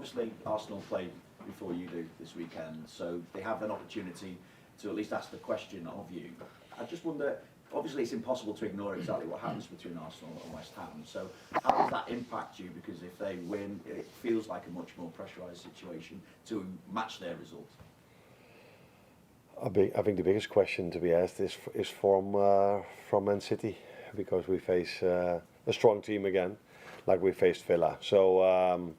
obviously Arsenal play before you do this weekend, so they have an opportunity to at least ask the question of you. I just wonder, obviously it's impossible to ignore exactly what happens between Arsenal and West Ham, so how does that impact you? Because if they win, it feels like a much more pressurised situation to match their result. I think the biggest question to be asked is from Man City, because we face a strong team again, like we faced Villa. So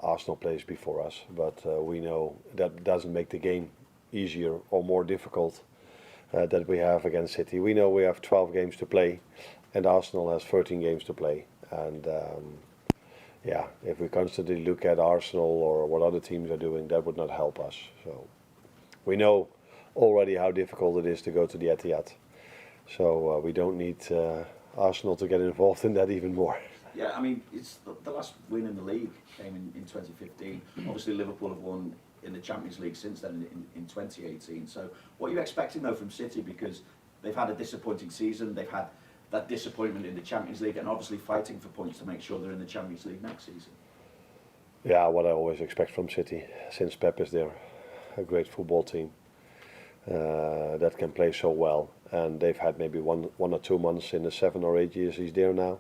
Arsenal plays before us, but we know that doesn't make the game easier or more difficult that we have against City. We know we have 12 games to play, and Arsenal has 13 games to play. And if we constantly look at Arsenal or what other teams are doing, that would not help us. So we know already how difficult it is to go to the Etihad. So we don't need Arsenal to get involved in that even more. Yeah, I mean, it's the last win in the league came in 2015. Obviously, Liverpool have won in the Champions League since then in 2018. So what are you expecting, though, from City? Because they've had a disappointing season. They've had that disappointment in the Champions League and obviously fighting for points to make sure they're in the Champions League next season. Yeah, what I always expect from City, since Pep is there. A great football team that can play so well. And they've had maybe one or 2 months in the 7 or 8 years he's there now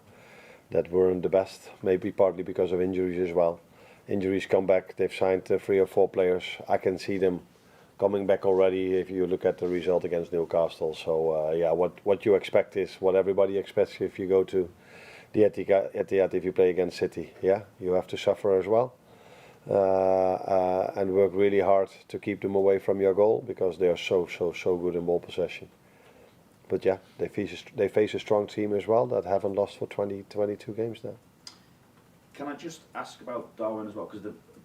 that weren't the best, maybe partly because of injuries as well. Injuries come back, they've signed 3 or 4 players. I can see them coming back already if you look at the result against Newcastle. So what you expect is what everybody expects if you go to the Etihad if you play against City. Yeah, you have to suffer as well. And work really hard to keep them away from your goal, because they are so good in ball possession. But yeah, they face a strong team as well that haven't lost for 22 games now. Can I just ask about Darwin as well?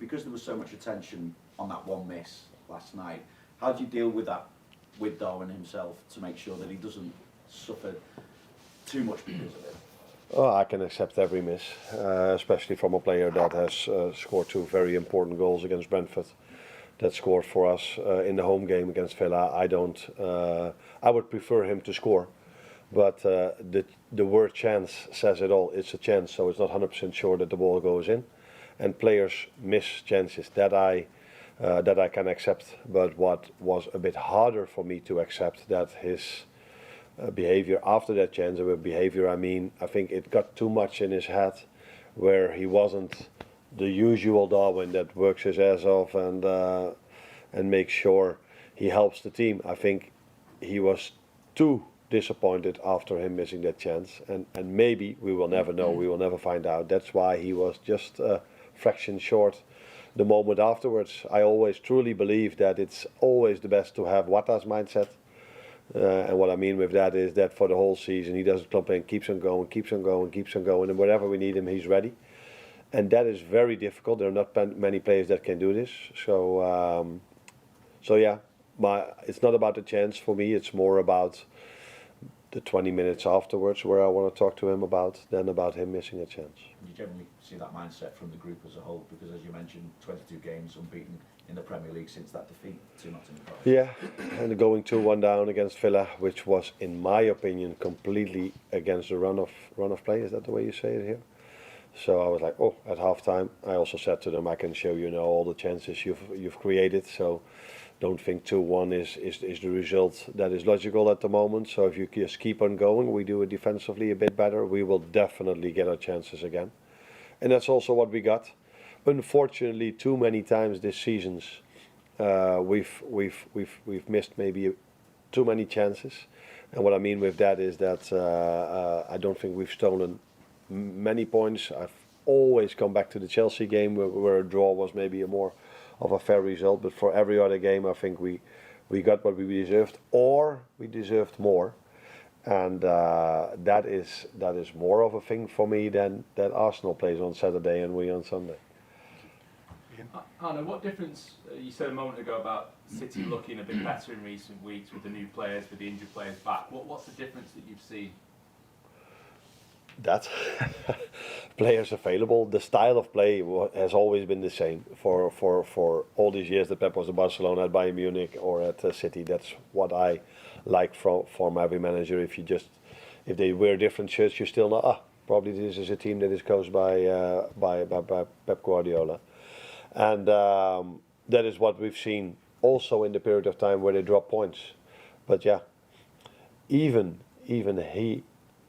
Because there was so much attention on that one miss last night, how do you deal with that with Darwin himself to make sure that he doesn't suffer too much because of it? Oh, I can accept every miss, especially from a player that has scored 2 very important goals against Brentford, that scored for us in the home game against Villa. I would prefer him to score, but the word chance says it all. It's a chance, so it's not 100% sure that the ball goes in, and players miss chances. That I can accept. But what was a bit harder for me to accept, that his behavior after that chance, and with behavior I mean, I think it got too much in his head, where he wasn't the usual Darwin that works his ass off and makes sure he helps the team. I think he was too disappointed after him missing that chance, and maybe we will never know, we will never find out. That's why he was just a fraction short the moment afterwards. I always truly believe that it's always the best to have Jota's mindset. And what I mean with that is that for the whole season he doesn't complain, keeps on going, and wherever we need him he's ready. And that is very difficult. There are not many players that can do this. So it's not about the chance for me, it's more about the 20 minutes afterwards where I want to talk to him about than about him missing a chance. You generally see that mindset from the group as a whole, because as you mentioned, 22 games unbeaten in the Premier League since that defeat to Nottingham Forest. Yeah, and going 2-1 down against Villa, which was, in my opinion, completely against the run of play. Is that the way you say it here? So I was like, at halftime, I also said to them, I can show you now all the chances you've created. So don't think 2-1 is the result that is logical at the moment. So if you just keep on going, we do it defensively a bit better, we will definitely get our chances again. And that's also what we got. Unfortunately, too many times this season, we've missed maybe too many chances. And what I mean with that is that I don't think we've stolen many points. I've always come back to the Chelsea game where a draw was maybe a more of a fair result, but for every other game I think we got what we deserved, or we deserved more, and that is more of a thing for me than that Arsenal plays on Saturday and we on Sunday. Arne, what difference, you said a moment ago about City looking a bit better in recent weeks with the new players, with the injured players back. What's the difference that you've seen? That players available, the style of play has always been the same for all these years that Pep was at Barcelona, at Bayern Munich or at City. That's what I like from every manager. If they wear different shirts, you still know, Probably this is a team that is coached by Pep Guardiola, and that is what we've seen also in the period of time where they drop points. But yeah, even he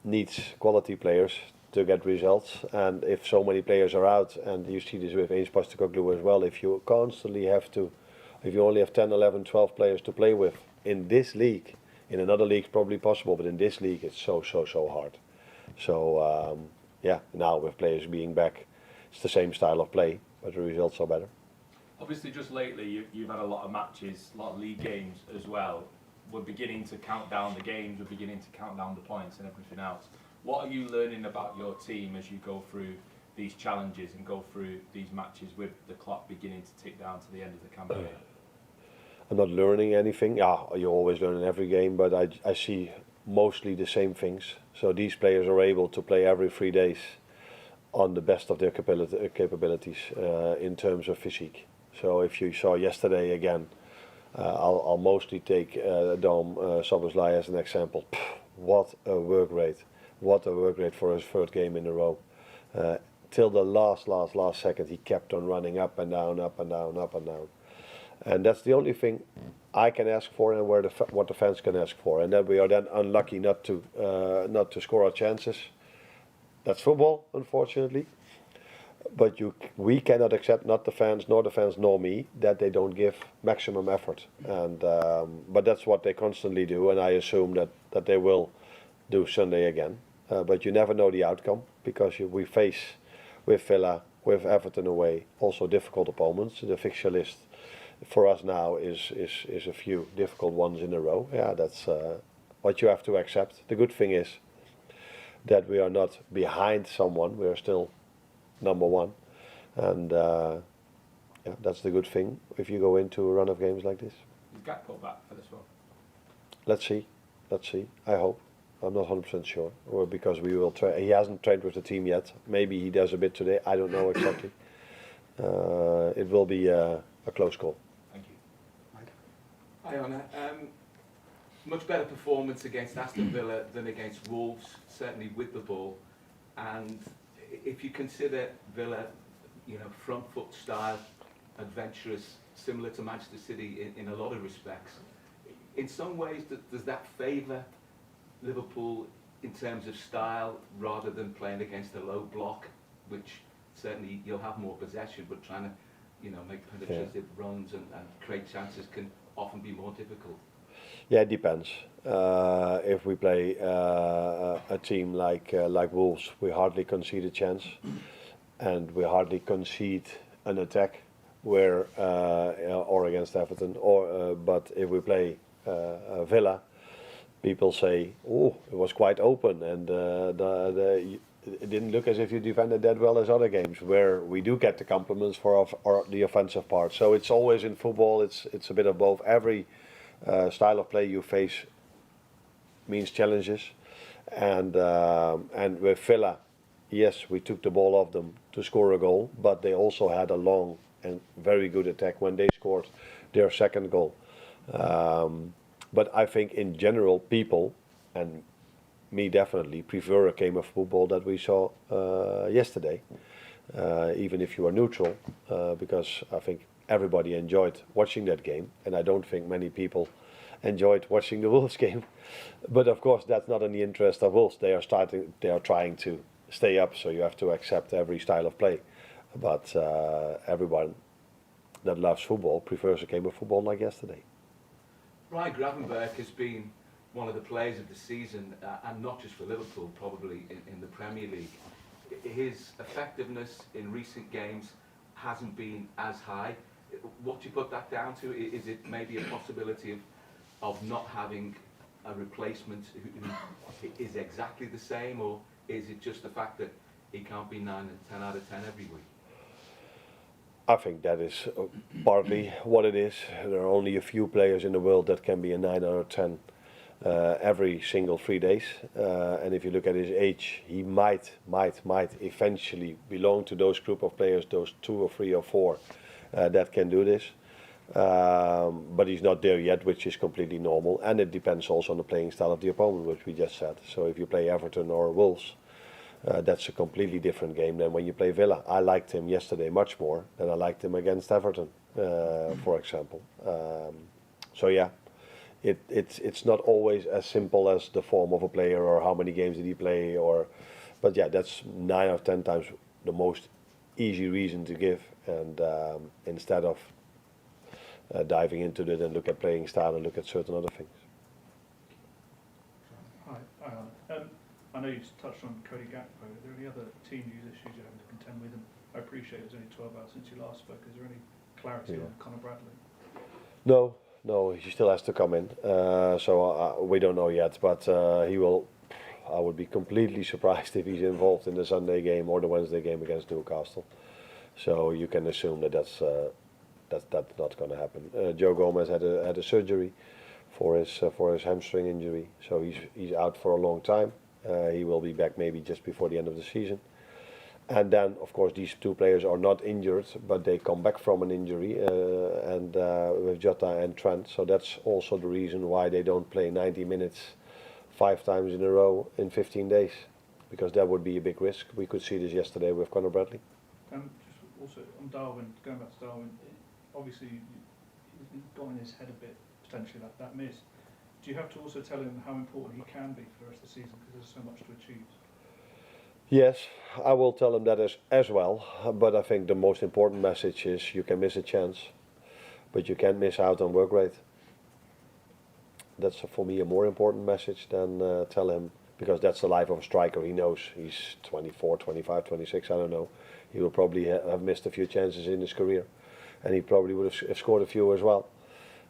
needs quality players to get results, and if so many players are out, and you see this with Ainge Postecoglou as well, if you constantly have to, if you only have 10, 11, 12 players to play with in this league, in another league it's probably possible, but in this league it's so hard. So yeah, now with players being back, it's the same style of play, but the results are better. Obviously, just lately you've had a lot of matches, a lot of league games as well. We're beginning to count down the games, we're beginning to count down the points and everything else. What are you learning about your team as you go through these challenges and go through these matches with the clock beginning to tick down to the end of the campaign? I'm not learning anything. Yeah, you always learn in every game, but I see mostly the same things. So these players are able to play every 3 days on the best of their capabilities in terms of physique. So if you saw yesterday again, I'll mostly take Dom Szoboszlai as an example. What a work rate. What a work rate for his third game in a row. Till the last second he kept on running up and down, up and down, up and down. And that's the only thing I can ask for, and what the fans can ask for. And that we are then unlucky not to score our chances. That's football, unfortunately. But we cannot accept, not the fans, nor the fans, nor me, that they don't give maximum effort. And but that's what they constantly do, and I assume that they will do Sunday again. But you never know the outcome, because we face with Villa, with Everton away, also difficult opponents. The fixture list for us now is a few difficult ones in a row. Yeah, that's what you have to accept. The good thing is that we are not behind someone. We are still number one, and yeah, that's the good thing if you go into a run of games like this. Is Gakpo back for this one? Let's see. I hope. I'm not 100% sure, or because we will try. He hasn't trained with the team yet. Maybe he does a bit today. I don't know exactly. It will be a close call. Thank you. Hi, Arne. Much better performance against Aston Villa than against Wolves, certainly with the ball. And if you consider Villa, front foot style, adventurous, similar to Manchester City in a lot of respects, in some ways does that favour Liverpool in terms of style, rather than playing against a low block, which certainly you'll have more possession, but trying to make penetrative runs and create chances can often be more difficult? Yeah, it depends. If we play a team like Wolves, we hardly concede a chance, and we hardly concede an attack. Where or against Everton, but if we play Villa, people say, "Oh, it was quite open," and it didn't look as if you defended that well as other games, where we do get the compliments for the offensive part. So it's always in football. It's a bit of both. Every style of play you face means challenges, and with Villa, yes, we took the ball off them to score a goal, but they also had a long and very good attack when they scored their second goal. But I think in general, people, and me definitely, prefer a game of football that we saw yesterday, even if you are neutral, because I think everybody enjoyed watching that game, and I don't think many people enjoyed watching the Wolves game. But of course, that's not in the interest of Wolves. They are trying to stay up, so you have to accept every style of play. But everyone that loves football prefers a game of football like yesterday. Gravenberch has been one of the players of the season, and not just for Liverpool, probably in the Premier League. His effectiveness in recent games hasn't been as high. What do you put that down to? Is it maybe a possibility of not having a replacement who is exactly the same, or is it just the fact that he can't be 9 and 10 out of 10 every week? I think that is partly what it is. There are only a few players in the world that can be a 9 out of 10 every single 3 days. And if you look at his age, he might eventually belong to those group of players, those 2 or 3 or 4 that can do this. But he's not there yet, which is completely normal. And it depends also on the playing style of the opponent, which we just said. So if you play Everton or Wolves, That's a completely different game than when you play Villa. I liked him yesterday much more than I liked him against Everton, for example. So yeah, it's not always as simple as the form of a player or how many games did he play, but yeah, that's 9 out of 10 times the most easy reason to give, and instead of diving into it and look at playing style and look at certain other things. Hi, Arne. I know you touched on Cody Gakpo. Are there any other team use issues you're having to contend with? And I appreciate it's only 12 hours since you last spoke. Is there any clarity on Conor Bradley? No, he still has to come in. So we don't know yet, but he will. I would be completely surprised if he's involved in the Sunday game or the Wednesday game against Newcastle. So you can assume that that's not going to happen. Joe Gomez had a surgery for his hamstring injury, so he's out for a long time. He will be back maybe just before the end of the season. And then, of course, these two players are not injured, but they come back from an injury, and with Jota and Trent. So that's also the reason why they don't play 90 minutes 5 times in a row in 15 days, because that would be a big risk. We could see this yesterday with Conor Bradley. Just also on Darwin, going back to Darwin, obviously he's got in his head a bit, potentially, that miss. Do you have to also tell him how important he can be for the rest of the season, because there's so much to achieve? Yes, I will tell him that as well, but I think the most important message is you can miss a chance, but you can't miss out on work rate. That's for me a more important message than tell him, because that's the life of a striker. He knows he's 24, 25, 26, I don't know. He will probably have missed a few chances in his career, and he probably would have scored a few as well.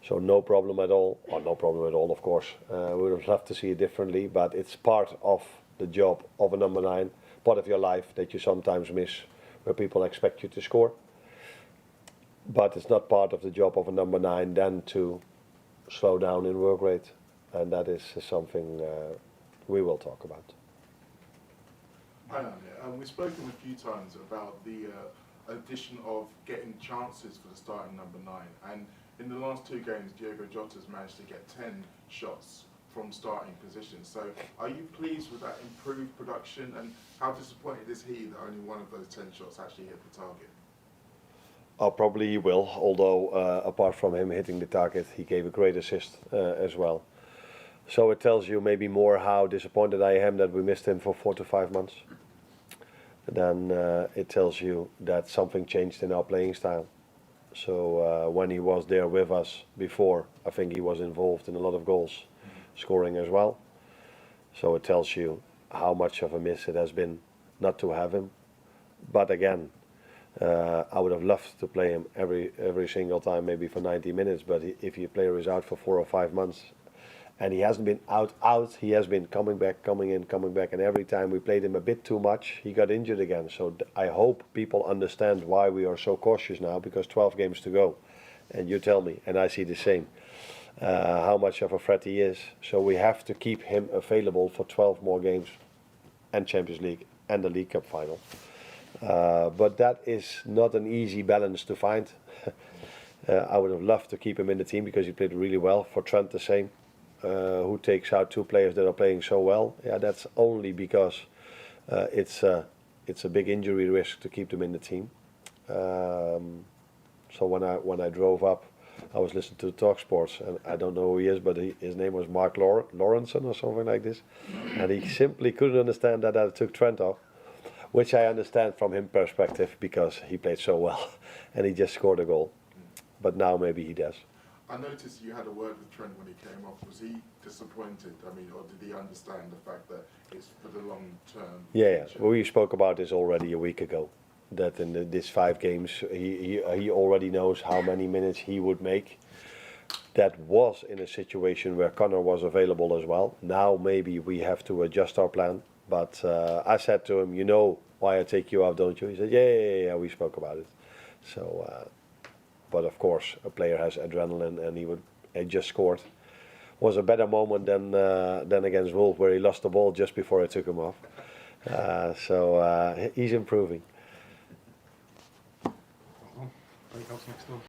So no problem at all, or no problem at all, of course. We would have loved to see it differently, but it's part of the job of a number 9, part of your life that you sometimes miss where people expect you to score. But it's not part of the job of a number 9 then to slow down in work rate, and that is something we will talk about. We've spoken a few times about the addition of getting chances for the starting number 9, and in the last 2 games, Diogo Jota's managed to get 10 shots from starting positions. So are you pleased with that improved production, and how disappointed is he that only one of those 10 shots actually hit the target? Probably he will, although apart from him hitting the target, he gave a great assist as well. So it tells you maybe more how disappointed I am that we missed him for 4 to 5 months. Then it tells you that something changed in our playing style. So when he was there with us before, I think he was involved in a lot of goals, scoring as well. So it tells you how much of a miss it has been not to have him. But again, I would have loved to play him every single time, maybe for 90 minutes. But if your player is out for 4 or 5 months, and he hasn't been out, he has been coming back, coming in, coming back, and every time we played him a bit too much, he got injured again. So I hope people understand why we are so cautious now, because 12 games to go, and you tell me, and I see the same, how much of a threat he is. So we have to keep him available for 12 more games, and Champions League, and the League Cup final. But that is not an easy balance to find. I would have loved to keep him in the team because he played really well. For Trent the same. Who takes out 2 players that are playing so well? Yeah, that's only because it's a big injury risk to keep them in the team. So when I drove up, I was listening to the Talk Sports, and I don't know who he is, but his name was Mark Lawrenson or something like this, and he simply couldn't understand that I took Trent off, which I understand from his perspective because he played so well, and he just scored a goal. But now maybe he does. I noticed you had a word with Trent when he came off. Was he disappointed? I mean, or did he understand the fact that it's for the long term? Yeah. We spoke about this already a week ago. That in these 5 games, he already knows how many minutes he would make. That was in a situation where Conor was available as well. Now maybe we have to adjust our plan. But I said to him, you know why I take you off, don't you? He said, yeah, we spoke about it. So. But of course, a player has adrenaline, and he just scored. Was a better moment than against Wolves, where he lost the ball just before I took him off. So he's improving. Breakouts next door.